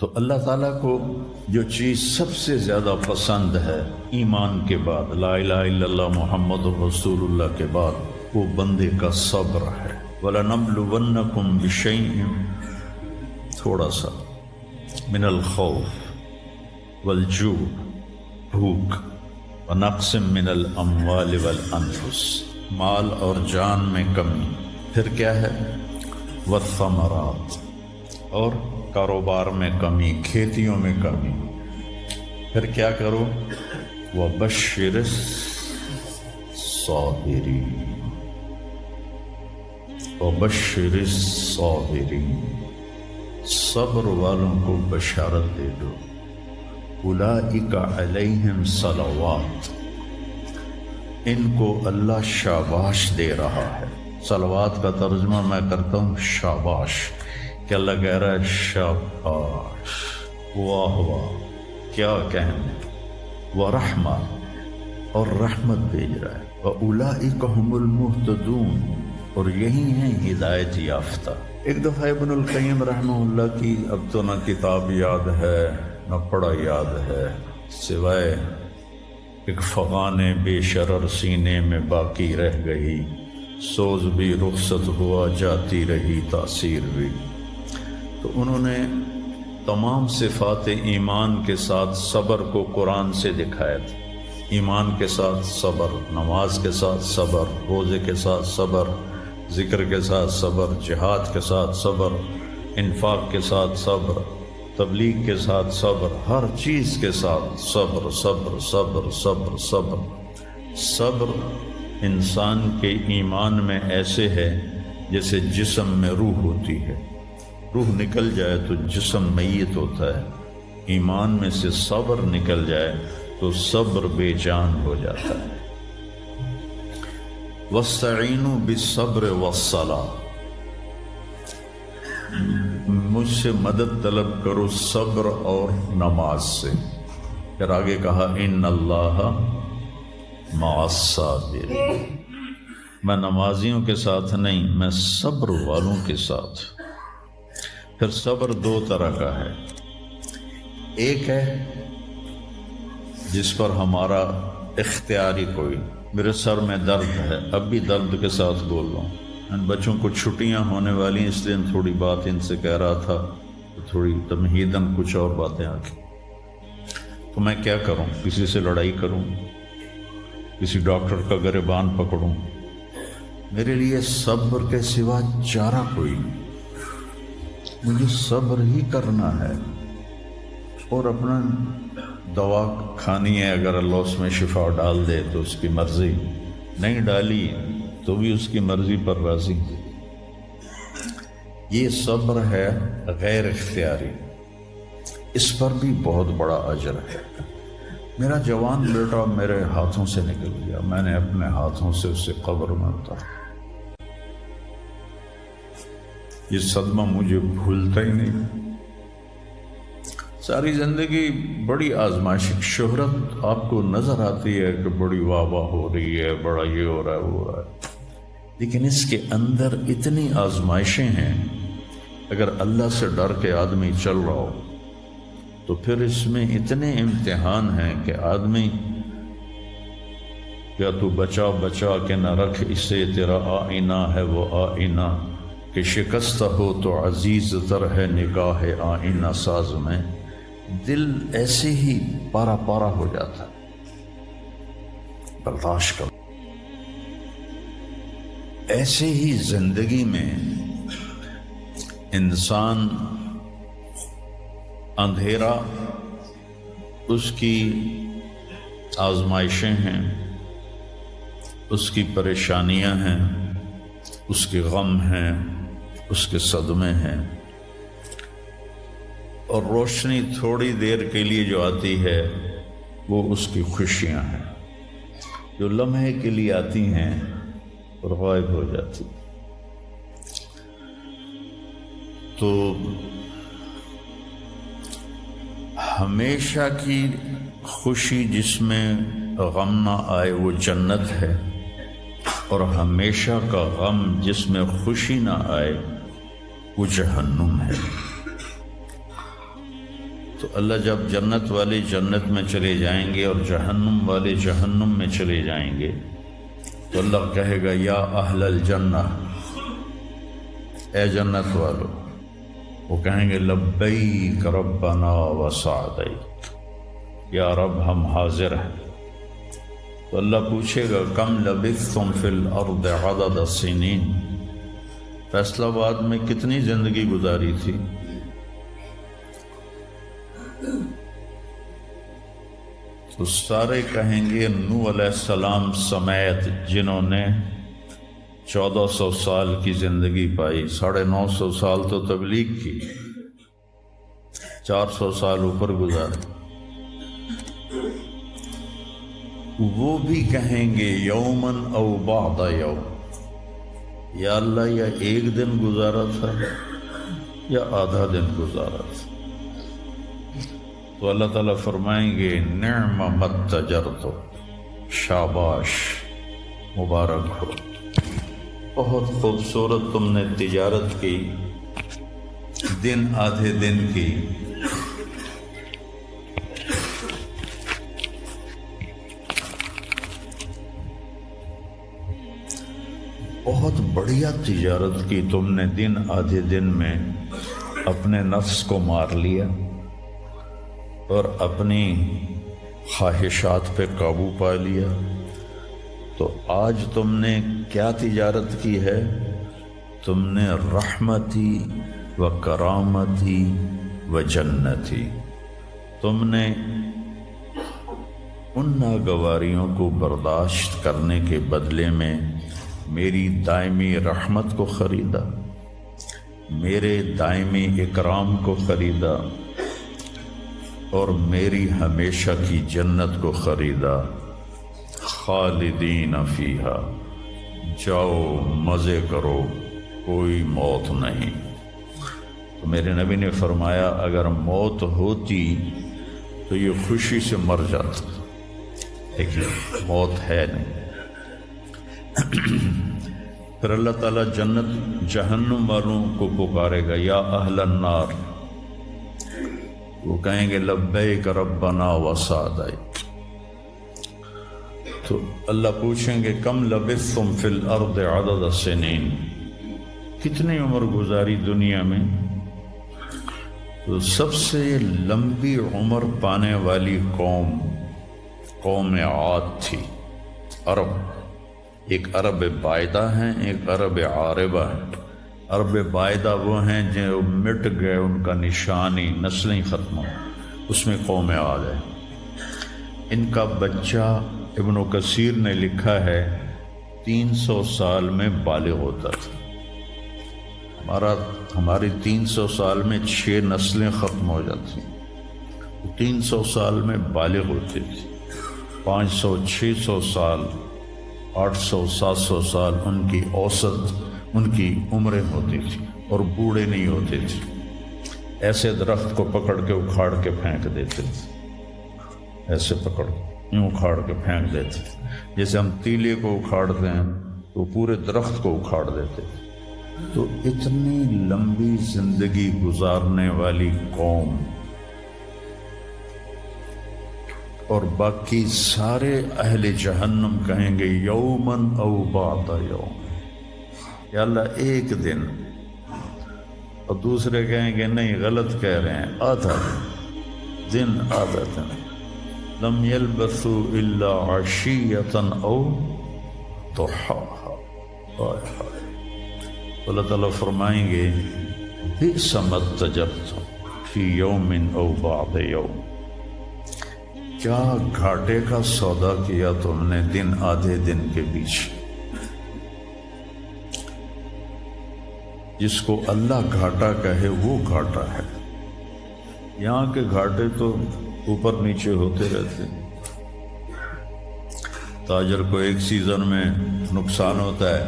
تو اللہ تعالیٰ کو جو چیز سب سے زیادہ پسند ہے ایمان کے بعد، لا الہ الا اللہ محمد رسول اللہ کے بعد، وہ بندے کا صبر ہے۔ وَلَنَبْلُوَنَّكُمْ بِشَيْءٍ، تھوڑا سا، من الخوف والجوع، بھوک، ونقص من الاموال والانفس، مال اور جان میں کمی، پھر کیا ہے، والثمرات، اور کاروبار میں کمی، کھیتیوں میں کمی، پھر کیا کرو، وَبَشِّرِ الصَّابِرِينَ، وَبَشِّرِ الصَّابِرِينَ، صبر والوں کو بشارت دے دو۔ اولئک علیہم صلوات، ان کو اللہ شاباش دے رہا ہے۔ صلوات کا ترجمہ میں کرتا ہوں شاباش، کہ اللہ کہہ رہا ہے شاباش، واہ واہ، کیا کہنے، ورحمہ، اور رحمت بھیج رہا ہے، وَأُولَئِكَ هُمُ الْمُهْتَدُونَ، اور یہی ہیں ہدایت یافتہ۔ ایک دفعہ ابن القیم رحمہ اللہ کی اب تو نہ کتاب یاد ہے نہ پڑھا یاد ہے، سوائے ایک فغان بے شرر سینے میں باقی رہ گئی، سوز بھی رخصت ہوا جاتی رہی تاثیر بھی۔ تو انہوں نے تمام صفات ایمان کے ساتھ صبر کو قرآن سے دکھایا تھا۔ ایمان کے ساتھ صبر، نماز کے ساتھ صبر، روزے کے ساتھ صبر، ذکر کے ساتھ صبر، جہاد کے ساتھ صبر، انفاق کے ساتھ صبر، تبلیغ کے ساتھ صبر، ہر چیز کے ساتھ صبر صبر صبر صبر صبر۔ صبر انسان کے ایمان میں ایسے ہے جیسے جسم میں روح ہوتی ہے، روح نکل جائے تو جسم میت ہوتا ہے، ایمان میں سے صبر نکل جائے تو صبر بے جان ہو جاتا ہے۔ وَاسْتَعِینُوا بِالصَّبْرِ وَالصَّلَاةِ، مجھ سے مدد طلب کرو صبر اور نماز سے۔ پھر آگے کہا ان اللہ مع الصابرین، میں نمازیوں کے ساتھ نہیں، میں صبر والوں کے ساتھ۔ پھر صبر دو طرح کا ہے، ایک ہے جس پر ہمارا اختیاری کوئی، میرے سر میں درد ہے، اب بھی درد کے ساتھ بول رہا ہوں، ان بچوں کو چھٹیاں ہونے والی اس لیے تھوڑی بات ان سے کہہ رہا تھا، تھوڑی تمہیداً کچھ اور باتیں آ گئی۔ تو میں کیا کروں، کسی سے لڑائی کروں، کسی ڈاکٹر کا گریبان پکڑوں؟ میرے لیے صبر کے سوا چارہ کوئی نہیں، مجھے صبر ہی کرنا ہے، اور اپنا دوا کھانی ہے، اگر اللہ اس میں شفا ڈال دے تو اس کی مرضی، نہیں ڈالی تو بھی اس کی مرضی پر راضی۔ یہ صبر ہے غیر اختیاری، اس پر بھی بہت بڑا اجر ہے۔ میرا جوان بیٹا میرے ہاتھوں سے نکل گیا، میں نے اپنے ہاتھوں سے اسے قبر میں اتارا، یہ صدمہ مجھے بھولتا ہی نہیں۔ ساری زندگی بڑی آزمائش، شہرت آپ کو نظر آتی ہے کہ بڑی واہ واہ ہو رہی ہے، بڑا یہ ہو رہا ہے وہ ہو رہا ہے، لیکن اس کے اندر اتنی آزمائشیں ہیں، اگر اللہ سے ڈر کے آدمی چل رہا ہو تو پھر اس میں اتنے امتحان ہیں کہ آدمی کیا تو بچا بچا کے نہ رکھ اسے، تیرا آئینہ ہے وہ آئینہ، کہ شکستہ ہو تو عزیز تر ہے نگاہ آئینہ ساز میں۔ دل ایسے ہی پارا پارا ہو جاتا، برداشت کرو۔ ایسے ہی زندگی میں انسان اندھیرا اس کی آزمائشیں ہیں، اس کی پریشانیاں ہیں، اس کے غم ہیں، اس کے صدمے ہیں، اور روشنی تھوڑی دیر کے لیے جو آتی ہے وہ اس کی خوشیاں ہیں، جو لمحے کے لیے آتی ہیں اور غائب ہو جاتی۔ تو ہمیشہ کی خوشی جس میں غم نہ آئے وہ جنت ہے، اور ہمیشہ کا غم جس میں خوشی نہ آئے وہ جہنم ہے۔ تو اللہ جب جنت والے جنت میں چلے جائیں گے اور جہنم والے جہنم میں چلے جائیں گے تو اللہ کہے گا یا اہل الجنہ، اے جنت والو، وہ کہیں گے لبیک ربنا وسعدیک، یا رب ہم حاضر ہیں۔ تو اللہ پوچھے گا کم لبثتم فی الارض عدد السنین، فیصلہ آباد میں کتنی زندگی گزاری تھی؟ تو سارے کہیں گے نوح علیہ السلام سمیت جنہوں نے 1400 سال کی زندگی پائی، 950 سال تو تبلیغ کی، 400 سال اوپر گزارے، وہ بھی کہیں گے یومن او بعد یوم، یا اللہ یا ایک دن گزارا تھا یا آدھا دن گزارا تھا۔ تو اللہ تعالیٰ فرمائیں گے نعم متجرتو، شاباش، مبارک ہو، بہت خوبصورت تم نے تجارت کی، دن آدھے دن کی، بہت بڑھیا تجارت کی تم نے، دن آدھے دن میں اپنے نفس کو مار لیا اور اپنی خواہشات پہ قابو پا لیا۔ تو آج تم نے کیا تجارت کی ہے؟ تم نے رحمتی و کرامتی و جنتی، تم نے ان ناگواریوں کو برداشت کرنے کے بدلے میں میری دائمی رحمت کو خریدا، میرے دائمی اکرام کو خریدا اور میری ہمیشہ کی جنت کو خریدا۔ خالدین فیہا، جاؤ مزے کرو، کوئی موت نہیں۔ تو میرے نبی نے فرمایا اگر موت ہوتی تو یہ خوشی سے مر جاتا، لیکن موت ہے نہیں۔ پھر اللہ تعالیٰ جنت جہنم والوں کو پکارے گا یا اہل النار، وہ کہیں گے لبیک ربنا وسعدیک۔ تو اللہ پوچھیں گے کم لبثتم فی الارض عدد السنین، کتنی عمر گزاری دنیا میں؟ تو سب سے لمبی عمر پانے والی قوم عاد تھی، عرب۔ ایک عرب بائدہ ہیں، ایک عرب عاربہ ہیں۔ عرب بائدہ وہ ہیں جو مٹ گئے، ان کا نشانی نسلیں ختم ہو، اس میں قوم عاد ہے۔ ان کا بچہ ابن کثیر نے لکھا ہے 300 سال میں بالغ ہوتا تھا۔ ہماری 300 سال میں 6 نسلیں ختم ہو جاتی، 300 سال میں بالغ ہوتے تھے۔ 500 600 سال 800 700 سال ان کی اوسط ان کی عمریں ہوتی تھی اور بوڑھے نہیں ہوتے تھے۔ ایسے درخت کو پکڑ کے اکھاڑ کے پھینک دیتے تھے، ایسے پکڑ یوں اکھاڑ کے پھینک دیتے تھے، جیسے ہم تیلے کو اکھاڑتے ہیں تو پورے درخت کو اکھاڑ دیتے تھے۔ تو اتنی لمبی زندگی گزارنے والی قوم، اور باقی سارے اہل جہنم کہیں گے یومن او بعد یوم، یا اللہ ایک دن، اور دوسرے کہیں گے نہیں غلط کہہ رہے ہیں، آدھا دن، آدھا دن۔ لم یلبثوا الا عشیۃ او ضحاہا۔ اللہ تعالیٰ فرمائیں گے بئس ما اتجرتم فی یوم او بعد یوم، کیا گھاٹے کا سودا کیا تم نے دن آدھے دن کے بیچ۔ جس کو اللہ گھاٹا کہے وہ گھاٹا ہے، یہاں کے گھاٹے تو اوپر نیچے ہوتے رہتے۔ تاجر کو ایک سیزن میں نقصان ہوتا ہے،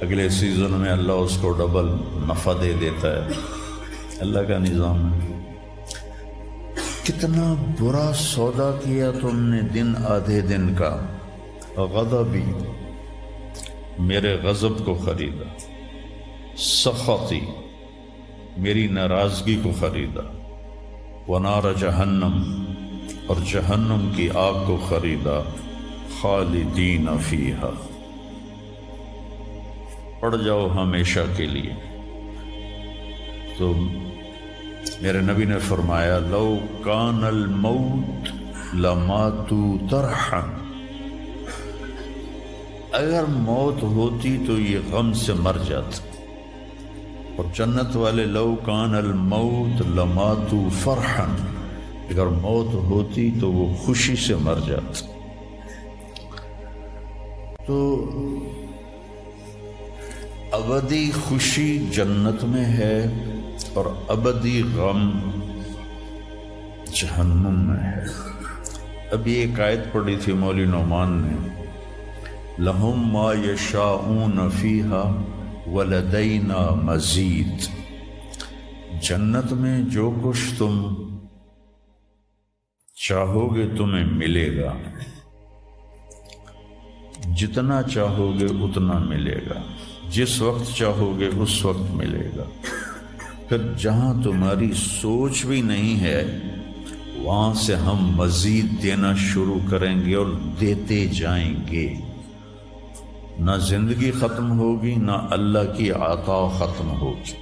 اگلے سیزن میں اللہ اس کو ڈبل نفع دے دیتا ہے، اللہ کا نظام ہے۔ کتنا برا سودا کیا تم نے دن آدھے دن کا۔ غضبی، میرے غضب کو خریدا، سخطی، میری ناراضگی کو خریدا، ونار جہنم، اور جہنم کی آگ کو خریدا، خالدین فیہا، پڑ جاؤ ہمیشہ کے لیے۔ تو میرے نبی نے فرمایا لو کان الموت لماتوا طرحا، اگر موت ہوتی تو یہ غم سے مر جاتے، اور جنت والے لو کان الموت لماتوا فرحا، اگر موت ہوتی تو وہ خوشی سے مر جاتے۔ تو ابدی خوشی جنت میں ہے اور ابدی غم جہنم میں ہے۔ ابھی ایک آیت پڑھی تھی مولوی نعمان نے، لہم ما یشاءون فیہا ولدینا مزید، جنت میں جو کچھ تم چاہو گے تمہیں ملے گا، جتنا چاہو گے اتنا ملے گا، جس وقت چاہو گے اس وقت ملے گا۔ پھر جہاں تمہاری سوچ بھی نہیں ہے وہاں سے ہم مزید دینا شروع کریں گے اور دیتے جائیں گے، نہ زندگی ختم ہوگی نہ اللہ کی عطا ختم ہوگی۔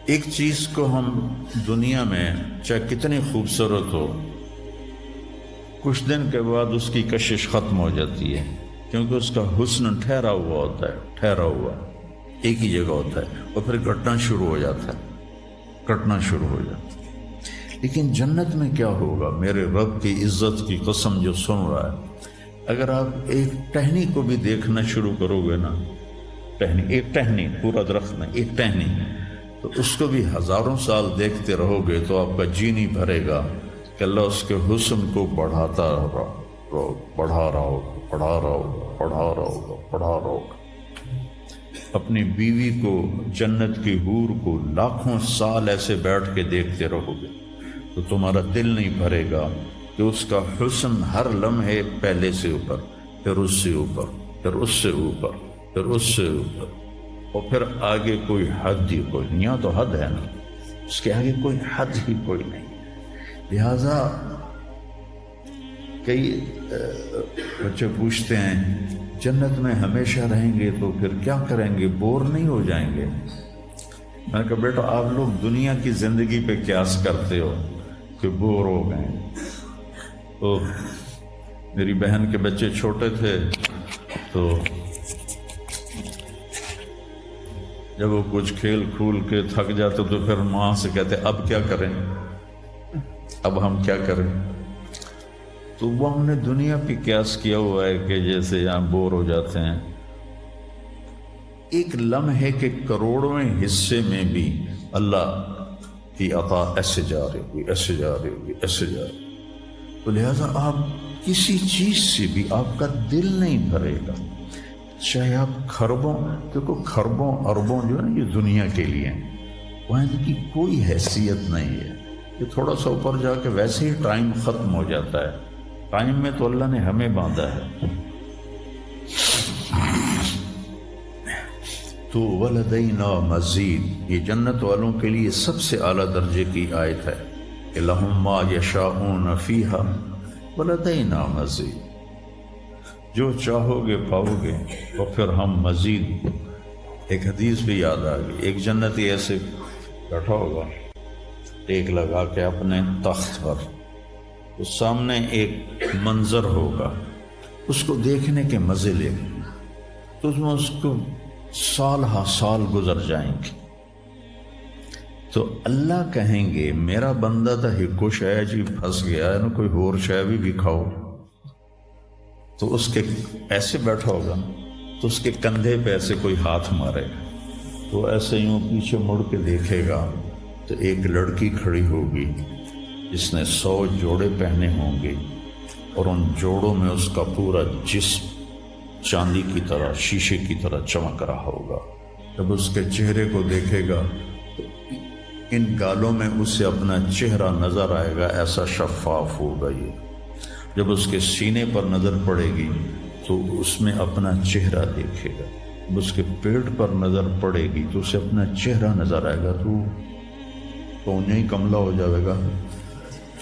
ایک چیز کو ہم دنیا میں چاہے کتنی خوبصورت ہو، کچھ دن کے بعد اس کی کشش ختم ہو جاتی ہے، کیونکہ اس کا حسن ٹھہرا ہوا ہوتا ہے، ٹھہرا ہوا ایک ہی جگہ ہوتا ہے، اور پھر گھٹنا شروع ہو جاتا ہے، کٹنا شروع ہو جاتا ہے۔ لیکن جنت میں کیا ہوگا؟ میرے رب کی عزت کی قسم جو سن رہا ہے، اگر آپ ایک ٹہنی کو بھی دیکھنا شروع کرو گے نا، ایک ٹہنی، پورا درخت نہیں، ایک ٹہنی، تو اس کو بھی ہزاروں سال دیکھتے رہو گے تو آپ کا جی نہیں بھرے گا کہ اللہ اس کے حسن کو بڑھاتا رہو، بڑھا رہا ہوگا، بڑھا رہا ہوگا، بڑھا رہا ہوگا، بڑھا رہا ہوگا۔ اپنی بیوی کو، جنت کی حور کو لاکھوں سال ایسے بیٹھ کے دیکھتے رہو گے تو تمہارا دل نہیں بھرے گا کہ اس کا حسن ہر لمحے پہلے سے اوپر، پھر اس سے اوپر، پھر اس سے اوپر، پھر اس سے اوپر، اور پھر آگے کوئی حد ہی کوئی نہیں۔ یہاں تو حد ہے نا، اس کے آگے کوئی حد ہی کوئی نہیں۔ لہذا کئی بچے پوچھتے ہیں جنت میں ہمیشہ رہیں گے تو پھر کیا کریں گے، بور نہیں ہو جائیں گے؟ میں نے کہا بیٹا آپ لوگ دنیا کی زندگی پہ قیاس کرتے ہو کہ بور ہو گئے۔ تو میری بہن کے بچے چھوٹے تھے تو جب وہ کچھ کھیل کھول کے تھک جاتے تو پھر ماں سے کہتے اب کیا کریں، اب ہم کیا کریں؟ تو وہ ہم نے دنیا پہ قیاس کیا ہوا ہے کہ جیسے یہاں بور ہو جاتے ہیں، ایک لمحے کے کروڑویں حصے میں بھی اللہ کی عطا ایسے جا رہی ہوگی، ایسے جا رہی ہوگی، ایسے جا رہی ہوگی۔ تو لہٰذا آپ کسی چیز سے بھی آپ کا دل نہیں بھرے گا، چاہے آپ خربوں، دیکھو خربوں اربوں جو ہے نا یہ دنیا کے لیے ہیں، وہاں ان کی کوئی حیثیت نہیں ہے۔ یہ تھوڑا سا اوپر جا کے ویسے ہی ٹائم ختم ہو جاتا ہے، ٹائم میں تو اللہ نے ہمیں باندھا ہے۔ تو ولدینا مزید، یہ جنت والوں کے لیے سب سے اعلیٰ درجے کی آیت ہے کہ لہم ما یشاءون فیہا ولدینا مزید، جو چاہو گے پاؤ گے، اور پھر ہم مزید۔ ایک حدیث بھی یاد آ گئی، ایک جنتی ایسے بیٹھا ہوگا ٹیک لگا کے اپنے تخت پر، تو سامنے ایک منظر ہوگا، اس کو دیکھنے کے مزے لے گا، تو اس میں اس کو سال ہا سال گزر جائیں گے۔ تو اللہ کہیں گے میرا بندہ تو ہکو شے جی پھنس گیا ہے نا، کوئی اور شے بھی کھاؤ۔ تو اس کے ایسے بیٹھا ہوگا تو اس کے کندھے پہ ایسے کوئی ہاتھ مارے گا، تو ایسے یوں پیچھے مڑ کے دیکھے گا تو ایک لڑکی کھڑی ہوگی جس نے 100 جوڑے پہنے ہوں گے، اور ان جوڑوں میں اس کا پورا جسم چاندی کی طرح، شیشے کی طرح چمک رہا ہوگا۔ جب اس کے چہرے کو دیکھے گا تو ان گالوں میں اسے اپنا چہرہ نظر آئے گا، ایسا شفاف ہوگا یہ۔ جب اس کے سینے پر نظر پڑے گی تو اس میں اپنا چہرہ دیکھے گا، جب اس کے پیٹ پر نظر پڑے گی تو اسے اپنا چہرہ نظر آئے گا، تو تو انہیں ہی کملہ ہو جائے گا.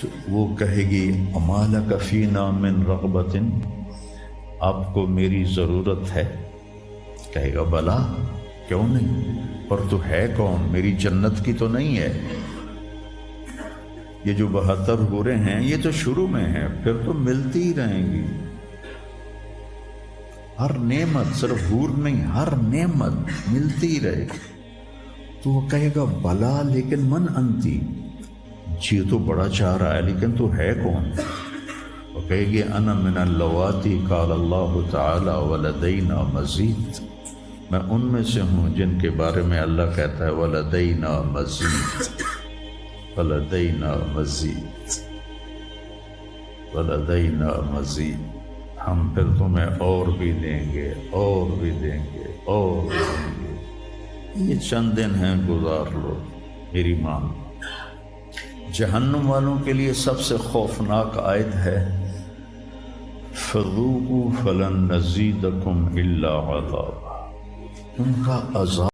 تو وہ کہے گی اما لک فینا من رغبۃ، آپ کو میری ضرورت ہے؟ کہے گا بلا، کیوں نہیں، اور تو ہے کون، میری جنت کی تو نہیں ہے. یہ جو 72 حوریں ہیں یہ تو شروع میں ہیں، پھر تو ملتی ہی رہیں گی. ہر نعمت، صرف حور نہیں، ہر نعمت ملتی ہی رہے گی. تو وہ کہے گا بلا لیکن من انتی، جی تو بڑا چاہ رہا ہے لیکن تو ہے کون؟ وہ کہے گی انا من اللواتی قال اللہ تعالی ولدینا مزید، میں ان میں سے ہوں جن کے بارے میں اللہ کہتا ہے ولدینا مزید، ولدینا مزید، ولدینا مزید، ہم پھر تمہیں اور بھی دیں گے، اور بھی دیں گے، اور بھی دیں گے. یہ چند دن ہیں، گزار لو، میری مان. جہنم والوں کے لیے سب سے خوفناک آیت ہے فذوقوا فلن نزیدکم الا عذابا، ان کا عذاب